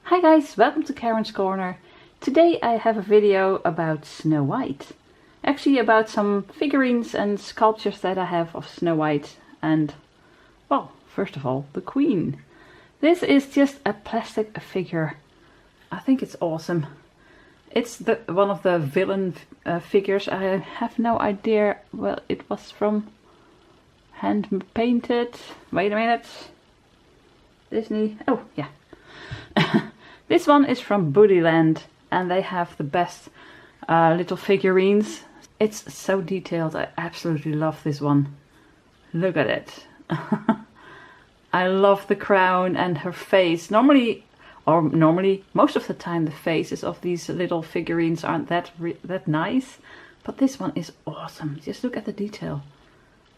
Hi guys, welcome to Karen's Corner. Today I have a video about Snow White. Actually about some figurines and sculptures that I have of Snow White and, well, first of all, the Queen. This is just a plastic figure. I think it's awesome. It's one of the villain figures. I have no idea where it was from. Hand painted. Wait a minute. Disney. Oh, yeah. This one is from Bootyland and they have the best little figurines. It's so detailed. I absolutely love this one. Look at it. I love the crown and her face. Normally, most of the time the faces of these little figurines aren't that nice. But this one is awesome. Just look at the detail.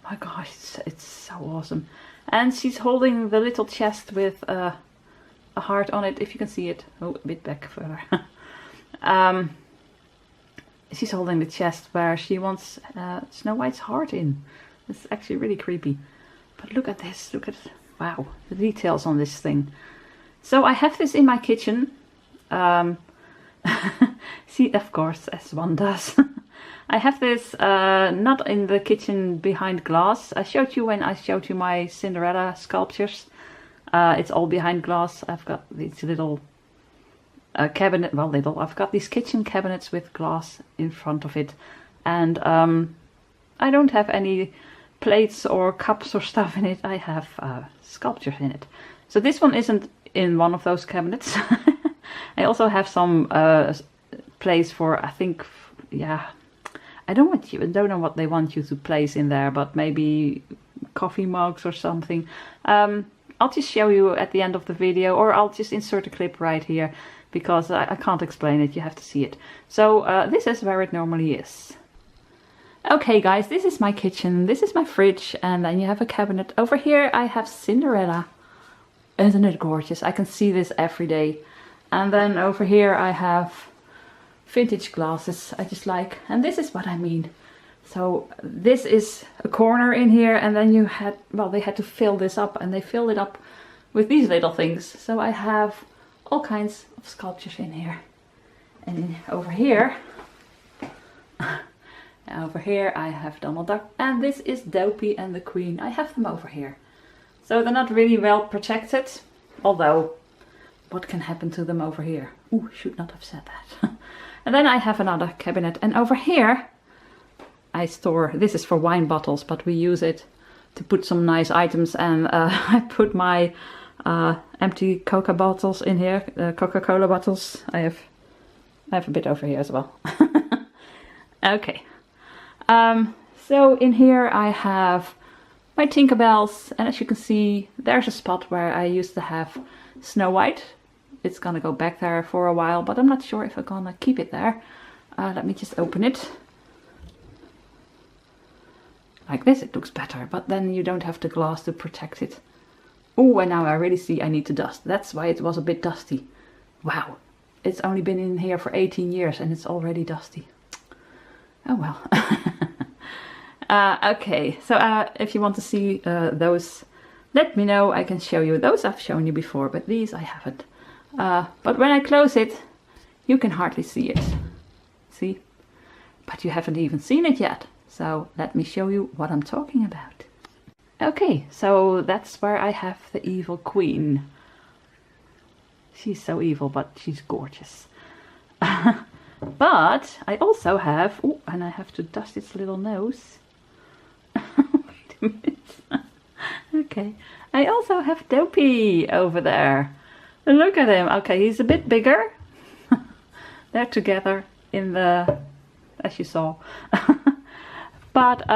My gosh, it's so awesome. And she's holding the little chest with a heart on it, if you can see it. Oh, a bit back further. She's holding the chest where she wants Snow White's heart in. It's actually really creepy. But look at this, look at, wow, the details on this thing. So I have this in my kitchen. See, of course, as one does. I have this not in the kitchen behind glass. I showed you when I showed you my Cinderella sculptures. It's all behind glass. I've got these little cabinet, well little, I've got these kitchen cabinets with glass in front of it. And I don't have any plates or cups or stuff in it. I have sculptures in it. So this one isn't in one of those cabinets. I also have some place for, I think, yeah, I don't know what they want you to place in there, but maybe coffee mugs or something. I'll just show you at the end of the video, or I'll just insert a clip right here, because I can't explain it, you have to see it. So this is where it normally is. Okay guys, this is my kitchen, this is my fridge, and then you have a cabinet. Over here I have Cinderella. Isn't it gorgeous? I can see this every day. And then over here I have vintage glasses I just like, and this is what I mean. So this is a corner in here, and then you had, well, they had to fill this up, and they filled it up with these little things. So I have all kinds of sculptures in here. And over here I have Donald Duck, and this is Dopey and the Queen. I have them over here. So they're not really well protected, although what can happen to them over here? Ooh, should not have said that. And then I have another cabinet, and over here I store, this is for wine bottles, but we use it to put some nice items, and I put my empty Coca bottles in here, Coca-Cola bottles. I have a bit over here as well. Okay. So in here I have my Tinkerbells, and as you can see, there's a spot where I used to have Snow White. It's gonna go back there for a while, but I'm not sure if I'm gonna keep it there. Let me just open it. Like this, it looks better, but then you don't have the glass to protect it. Oh, and now I really see I need to dust. That's why it was a bit dusty. Wow, it's only been in here for 18 years and it's already dusty. Oh well. Okay, so if you want to see those, let me know, I can show you. Those I've shown you before, but these I haven't. But when I close it, you can hardly see it. See? But you haven't even seen it yet. So let me show you what I'm talking about. Okay, so that's where I have the evil Queen. She's so evil, but she's gorgeous. But I also have, oh, and I have to dust its little nose. Wait a minute. Okay, I also have Dopey over there. Look at him. Okay, he's a bit bigger. They're together in the, as you saw. But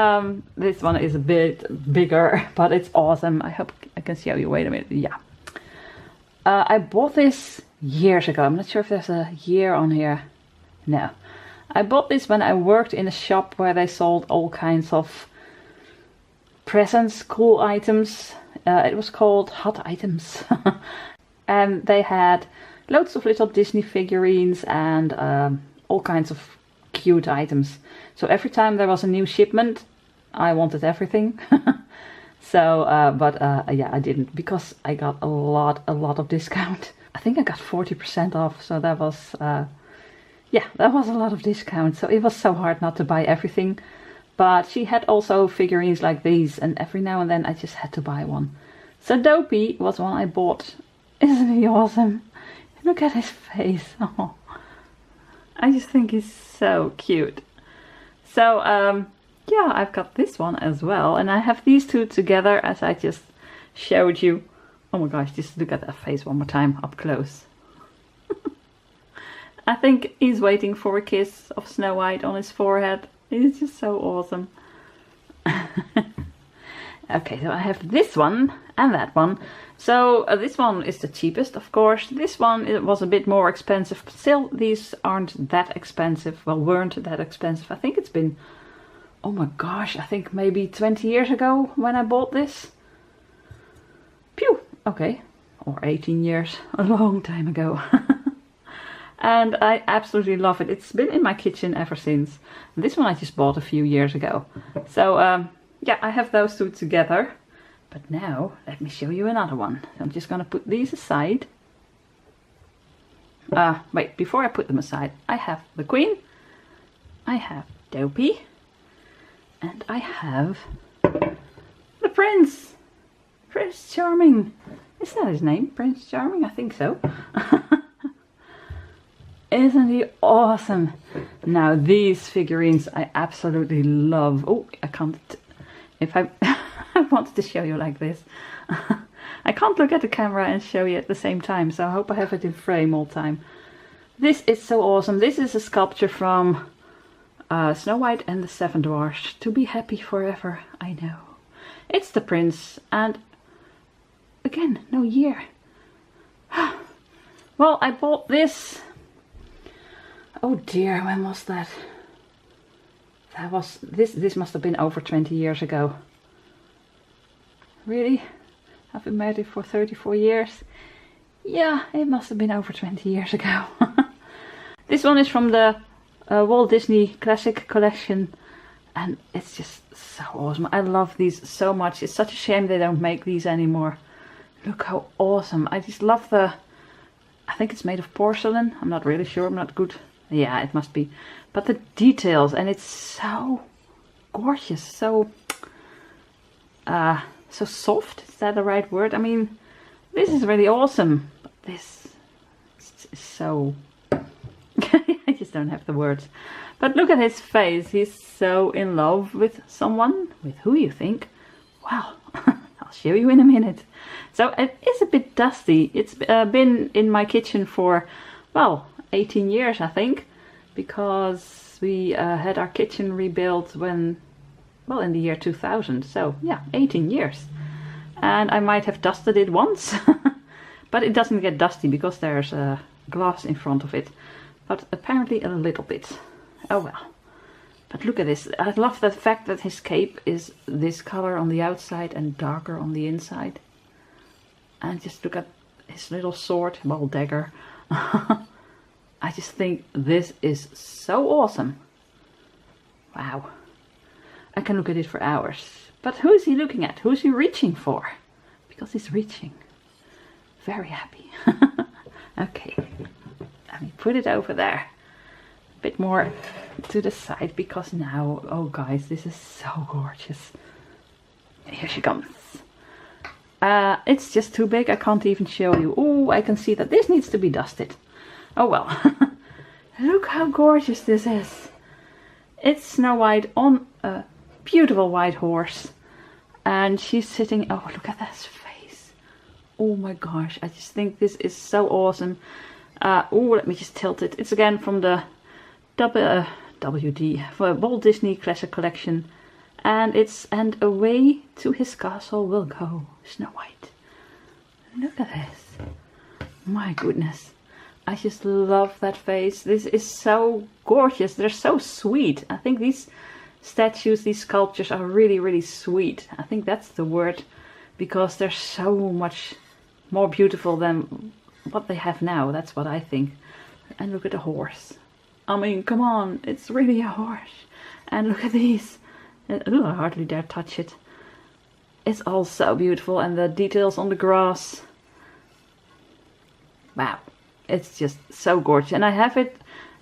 this one is a bit bigger, but it's awesome. I hope I can show you. Wait a minute. Yeah. I bought this years ago. I'm not sure if there's a year on here. No. I bought this when I worked in a shop where they sold all kinds of presents, cool items. It was called Hot Items. And they had loads of little Disney figurines and all kinds of cute items. So every time there was a new shipment, I wanted everything. So, yeah, I didn't, because I got a lot of discount. I think I got 40% off, so that was, yeah, that was a lot of discount. So it was so hard not to buy everything. But she had also figurines like these, and every now and then I just had to buy one. So Dopey was one I bought. Isn't he awesome? Look at his face. Oh, I just think he's so cute. So, yeah, I've got this one as well. And I have these two together as I just showed you. Oh my gosh, just look at that face one more time up close. I think he's waiting for a kiss of Snow White on his forehead. It's just so awesome. Okay, so I have this one and that one. So this one is the cheapest, of course. This one, it was a bit more expensive, but still these aren't that expensive. Well, weren't that expensive. I think it's been, oh my gosh, I think maybe 20 years ago when I bought this. Pew, okay, or 18 years, a long time ago. And I absolutely love it. It's been in my kitchen ever since. This one I just bought a few years ago. So yeah, I have those two together. But now, let me show you another one. So I'm just going to put these aside. Wait, before I put them aside, I have the Queen. I have Dopey. And I have the Prince. Prince Charming. Is that his name? Prince Charming? I think so. Isn't he awesome? Now these figurines I absolutely love. Oh, I can't, if I, I wanted to show you like this. I can't look at the camera and show you at the same time, so I hope I have it in frame all the time. This is so awesome. This is a sculpture from Snow White and the Seven Dwarfs. To be happy forever, I know. It's the Prince, and again, no year. Well, I bought this. Oh dear, when was that? That was, this must have been over 20 years ago. Really? I've been married for 34 years. Yeah, it must have been over 20 years ago. This one is from the Walt Disney Classic Collection. And it's just so awesome. I love these so much. It's such a shame they don't make these anymore. Look how awesome. I just love the, I think it's made of porcelain. I'm not really sure, I'm not good. Yeah, it must be. But the details, and it's so gorgeous, so so soft. Is that the right word? I mean, this is really awesome. But this is so... I just don't have the words. But look at his face. He's so in love with someone. With who, you think? Well, I'll show you in a minute. So it is a bit dusty. It's been in my kitchen for, well, 18 years, I think, because we had our kitchen rebuilt when, well, in the year 2000. So yeah, 18 years. And I might have dusted it once, but it doesn't get dusty because there's glass in front of it. But apparently a little bit. Oh well. But look at this. I love the fact that his cape is this color on the outside and darker on the inside. And just look at his little sword, well, dagger. I just think this is so awesome. Wow. I can look at it for hours. But who is he looking at? Who is he reaching for? Because he's reaching. Very happy. Okay. Let me put it over there. A bit more to the side because now, oh guys, this is so gorgeous. Here she comes. It's just too big. I can't even show you. Oh, I can see that this needs to be dusted. Oh well. Look how gorgeous this is. It's Snow White on a beautiful white horse. And she's sitting... Oh, look at that face. Oh my gosh. I just think this is so awesome. Oh, let me just tilt it. It's again from the for Walt Disney Classic Collection. And it's "And away to his castle will go Snow White." Look at this. My goodness. I just love that face. This is so gorgeous. They're so sweet. I think these statues, these sculptures are really, really sweet. I think that's the word. Because they're so much more beautiful than what they have now. That's what I think. And look at the horse. I mean, come on. It's really a horse. And look at these. Ooh, I hardly dare touch it. It's all so beautiful. And the details on the grass. wow, it's just so gorgeous. And I have it,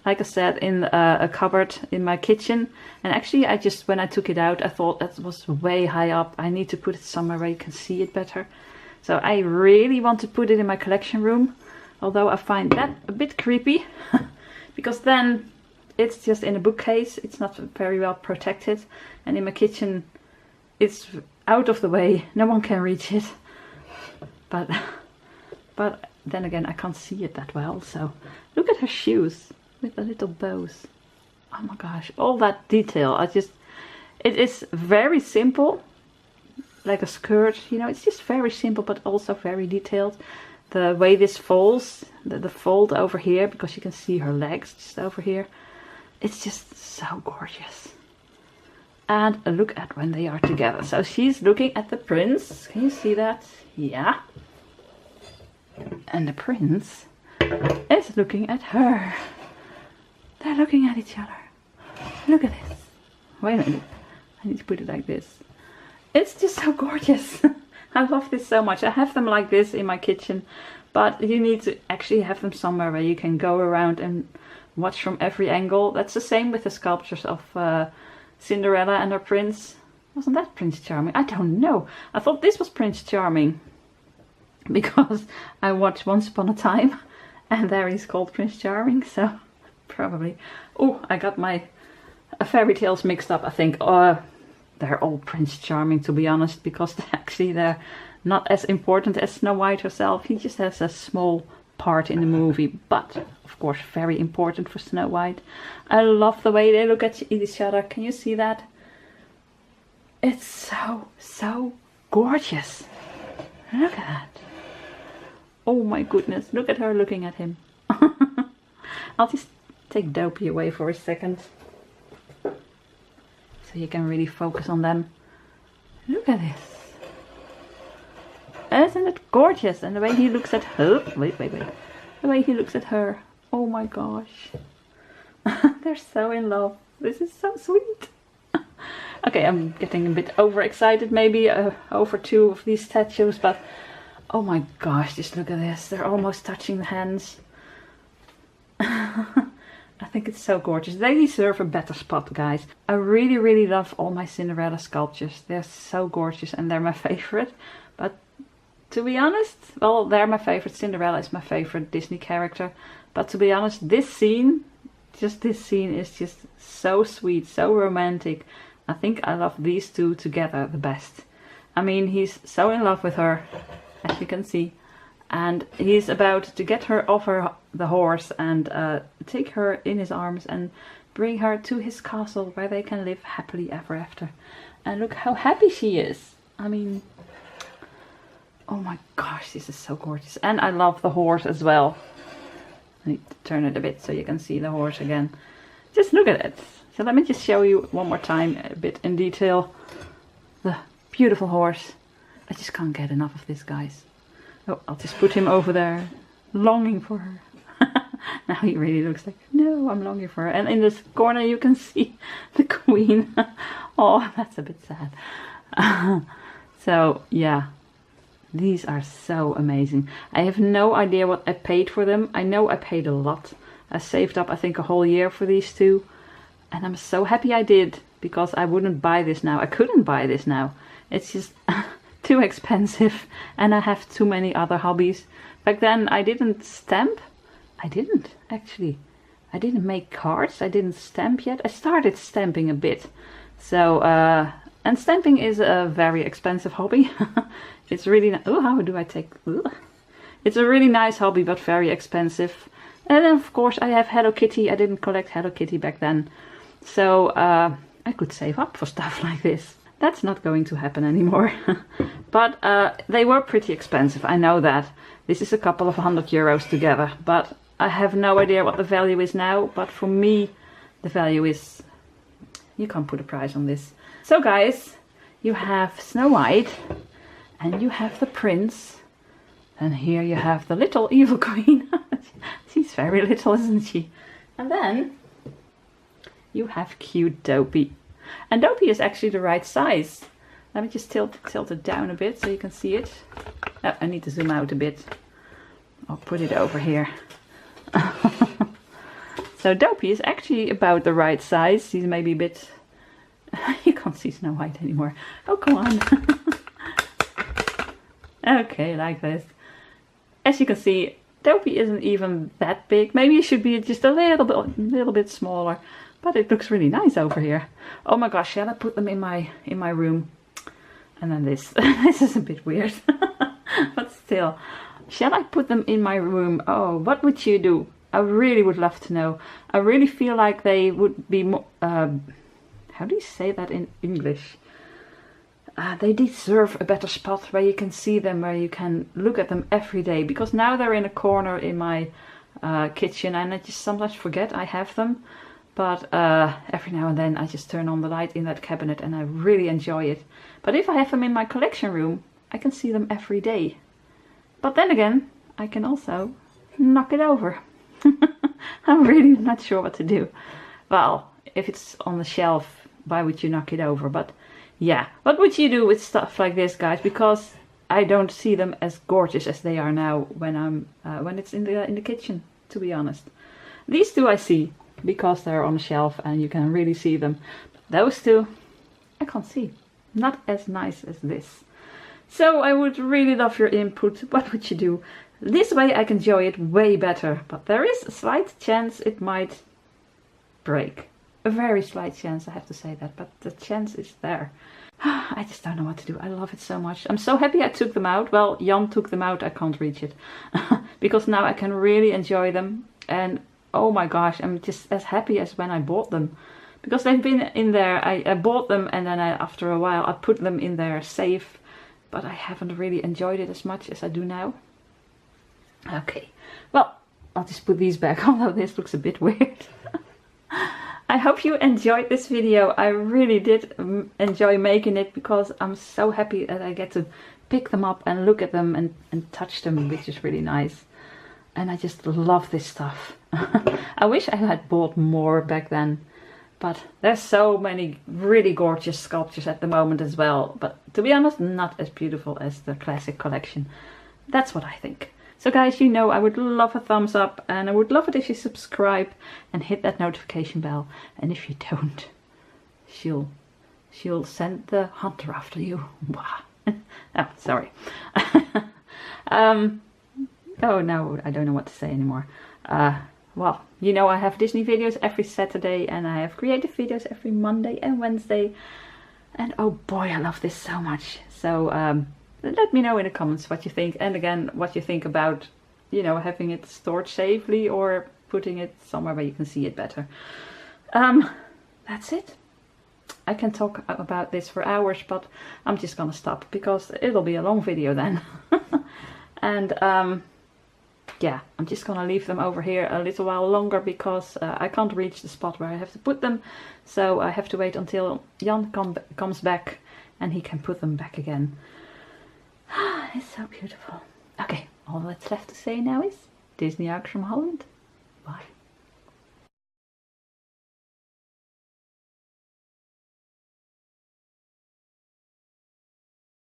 like I said, in a cupboard in my kitchen. And actually I just, when I took it out, I thought that was way high up. I need to put it somewhere where you can see it better. So I really want to put it in my collection room, although I find that a bit creepy because then it's just in a bookcase. It's not very well protected, and in my kitchen it's out of the way. No one can reach it. But then again, I can't see it that well. So look at her shoes with the little bows. Oh my gosh, all that detail. It is very simple, like a skirt, you know, it's just very simple, but also very detailed. The way this folds, the fold over here, because you can see her legs just over here. It's just so gorgeous. And look at when they are together. So she's looking at the prince. Can you see that? Yeah. And the prince is looking at her. They're looking at each other. Look at this. Wait a minute. I need to put it like this. It's just so gorgeous. I love this so much. I have them like this in my kitchen, but you need to actually have them somewhere where you can go around and watch from every angle. That's the same with the sculptures of Cinderella and her prince. Wasn't that Prince Charming? I don't know. I thought this was Prince Charming because I watched Once Upon a Time and there he's called Prince Charming, so probably. Oh, I got my fairy tales mixed up, I think. They're all Prince Charming, to be honest, because actually they're not as important as Snow White herself. He just has a small part in the movie, but of course very important for Snow White. I love the way they look at each other. Can you see that? It's so gorgeous. Look at that. Oh my goodness, look at her looking at him. I'll just take Dopey away for a second, so you can really focus on them. Look at this. Isn't it gorgeous? And the way he looks at her. Wait. The way he looks at her. Oh my gosh. They're so in love. This is so sweet. Okay, I'm getting a bit overexcited maybe over two of these statues, but oh my gosh, just look at this. They're almost touching the hands. I think it's so gorgeous. They deserve a better spot, guys. I really love all my Cinderella sculptures. They're so gorgeous and they're my favorite. But to be honest, well, they're my favorite. Cinderella is my favorite Disney character. But to be honest, this scene, just this scene is just so sweet, so romantic. I think I love these two together the best. I mean, he's so in love with her, as you can see. And he's about to get her off the horse and take her in his arms and bring her to his castle where they can live happily ever after. And look how happy she is. I mean, oh my gosh, this is so gorgeous. And I love the horse as well. I need to turn it a bit so you can see the horse again. Just look at it. So let me just show you one more time a bit in detail. The beautiful horse. I just can't get enough of this, guys. Oh, I'll just put him over there, longing for her. Now he really looks like, no, I'm longing for her. And in this corner you can see the queen. Oh, that's a bit sad. So, yeah, these are so amazing. I have no idea what I paid for them. I know I paid a lot. I saved up, I think, a whole year for these two. And I'm so happy I did, because I wouldn't buy this now. I couldn't buy this now. It's just too expensive, and I have too many other hobbies. Back then I didn't stamp. I didn't actually. I didn't make cards. I didn't stamp yet. I started stamping a bit. So and stamping is a very expensive hobby. It's really oh, how do I take? Ugh. It's a really nice hobby, but very expensive. And then of course I have Hello Kitty. I didn't collect Hello Kitty back then, so I could save up for stuff like this. That's not going to happen anymore. But they were pretty expensive, I know that. This is a couple of €100 together, but I have no idea what the value is now. But for me, the value is, you can't put a price on this. So guys, you have Snow White and you have the prince. And here you have the little evil queen. She's very little, isn't she? And then you have cute Dopey. And Dopey is actually the right size. Let me just tilt it down a bit so you can see it. Oh, I need to zoom out a bit. I'll put it over here. So Dopey is actually about the right size. He's maybe a bit... You can't see Snow White anymore. Oh, come on. Okay, like this. As you can see, Dopey isn't even that big. Maybe it should be just a little bit smaller. But it looks really nice over here. Oh my gosh, shall I put them in my room? And then this. This is a bit weird. But still. Shall I put them in my room? Oh, what would you do? I really would love to know. I really feel like they would be more... how do you say that in English? They deserve a better spot where you can see them, where you can look at them every day. Because now they're in a corner in my kitchen and I just sometimes forget I have them. But every now and then I just turn on the light in that cabinet and I really enjoy it. But if I have them in my collection room, I can see them every day. But then again, I can also knock it over. I'm really not sure what to do. Well, if it's on the shelf, why would you knock it over? But yeah, what would you do with stuff like this, guys? Because I don't see them as gorgeous as they are now when it's in the kitchen, to be honest. These two I see because they're on the shelf and you can really see them. Those two I can't see. Not as nice as this. So I would really love your input. What would you do? This way I can enjoy it way better, but there is a slight chance it might break. A very slight chance, I have to say that, but the chance is there. I just don't know what to do. I love it so much. I'm so happy I took them out. Well, Jan took them out, I can't reach it. Because now I can really enjoy them. And oh my gosh, I'm just as happy as when I bought them. Because they've been in there, I bought them and then after a while I put them in there safe. But I haven't really enjoyed it as much as I do now. Okay, well, I'll just put these back, although this looks a bit weird. I hope you enjoyed this video. I really did enjoy making it because I'm so happy that I get to pick them up and look at them and touch them, which is really nice. And I just love this stuff. I wish I had bought more back then. But there's so many really gorgeous sculptures at the moment as well. But to be honest, not as beautiful as the classic collection. That's what I think. So guys, you know I would love a thumbs up and I would love it if you subscribe and hit that notification bell. And if you don't, she'll send the hunter after you. Oh, sorry. Oh no, I don't know what to say anymore. Well, you know I have Disney videos every Saturday and I have creative videos every Monday and Wednesday. And oh boy, I love this so much. So let me know in the comments what you think. And again, what you think about, you know, having it stored safely or putting it somewhere where you can see it better. That's it. I can talk about this for hours, but I'm just gonna stop because it'll be a long video then. And yeah, I'm just gonna leave them over here a little while longer because I can't reach the spot where I have to put them. So I have to wait until Jan comes back and he can put them back again. It's so beautiful. Okay, all that's left to say now is Disney Arcs from Holland. Bye.